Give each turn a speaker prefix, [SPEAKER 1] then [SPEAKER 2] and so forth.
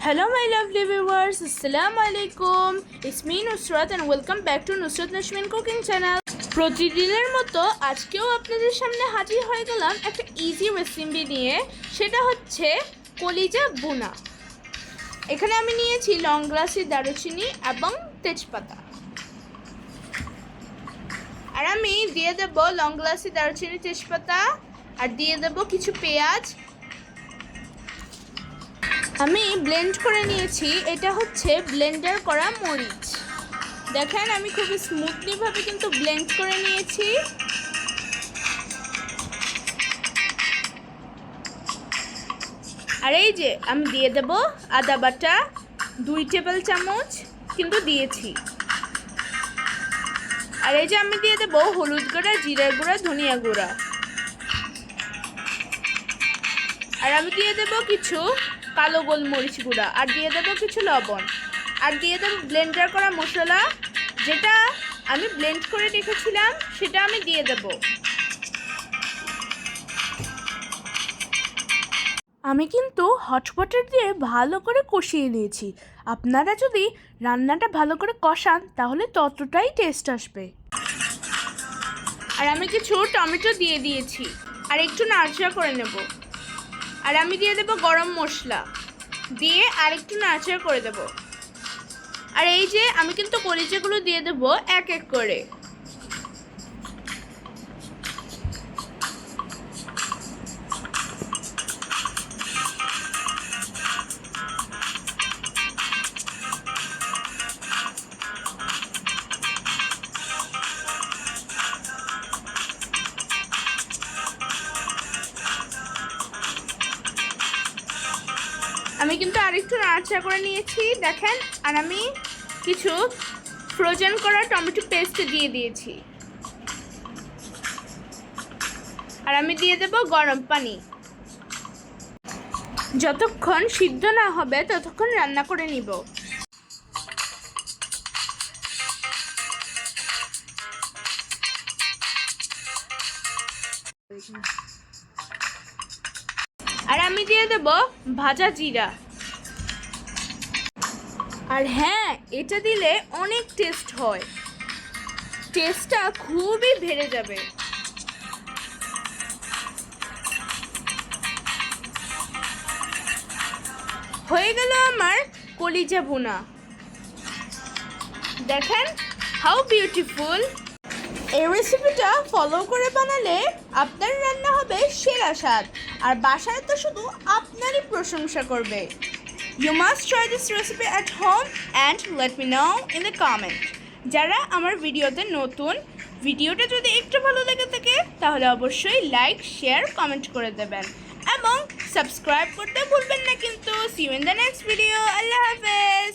[SPEAKER 1] Hello my lovely viewers, Assalamu alaikum. It's me Nusrat and welcome back to Nusrat Nashmin Cooking Channel. প্রতিদিনের মতো আজকেও আপনাদের সামনে হাজির হয়ে গেলাম একটা ইজি রেসিপি নিয়ে। সেটা হচ্ছে কলিজা ভুনা। এখানে আমি নিয়েছি লং গ্লাসি, দারুচিনি এবং তেজপাতা। আর আমি দিয়ে দেব লং গ্লাসি, দারুচিনি, তেজপাতা আর দিয়ে দেব কিছু পেঁয়াজ। আমি ব্লেন্ড করে নিয়েছি। এটা হচ্ছে ব্লেন্ডার করা মরিচ। দেখেন আমি খুব স্মুথলি ভাবে কিন্তু ব্লেন্ড করে নিয়েছি। আর এই যে আমি দিয়ে দেব আদা বাটা 2 টেবিল চামচ কিন্তু দিয়েছি। আর এই যে আমি দিয়ে দেব হলুদ গুঁড়া, জিরার গুঁড়া, ধনিয়া গুঁড়া। আর আমি দিয়ে দেব কিছু কালো গোলমরিচ গুঁড়া আর দিয়ে দেব কিছু লবণ আর দিয়ে দেব ব্লেন্ডার করা মশলা, যেটা আমি ব্লেন্ড করে রেখেছিলাম সেটা আমি দিয়ে দেব। আমি কিন্তু হটপটার দিয়ে ভালো করে কষিয়ে নিয়েছি। আপনারা যদি রান্নাটা ভালো করে কষান তাহলে ততটাই টেস্ট আসবে। আর আমি কিছু টমেটো দিয়ে দিয়েছি আর একটু নাড়াচাড়া করে নেব। আর আমি দিয়ে দেব গরম মশলা দিয়ে আর একটু নাড়াচাড়া করে দেব। আর এই যে আমি কিন্তু কলিজাগুলো দিয়ে দেব এক এক করে। আমি কিন্তু আরেকটু নাড়াচাড়া করে নিয়েছি দেখেন। আর আমি কিছু ফ্রোজেন করা টমেটো পেস্ট দিয়ে দিয়েছি। আর আমি দিয়ে দেব গরম পানি। যতক্ষণ সিদ্ধ না হবে ততক্ষণ রান্না করে নিব। আর আমি দিয়ে দেব ভাজা জিরা। আর হ্যাঁ, এটা দিলে অনেক টেস্ট হয়, টেস্টটা খুবই বেড়ে যাবে। হয়ে গেল আমার কলিজা ভুনা। দেখেন হাউ বিউটিফুল। এই রেসিপিটা ফলো করে বানালে আপনার রান্না হবে সেরা স্বাদ, আর বাসায় তো শুধু আপনারই প্রশংসা করবে। You must try this recipe at home and let me know in the comment. যারা আমার ভিডিওতে নতুন, ভিডিওটা যদি একটু ভালো লেগে থাকে তাহলে অবশ্যই লাইক, শেয়ার, কমেন্ট করে দেবেন এবং সাবস্ক্রাইব করতে ভুলবেন না কিন্তু। See you in the next video. আল্লাহ হাফেজ।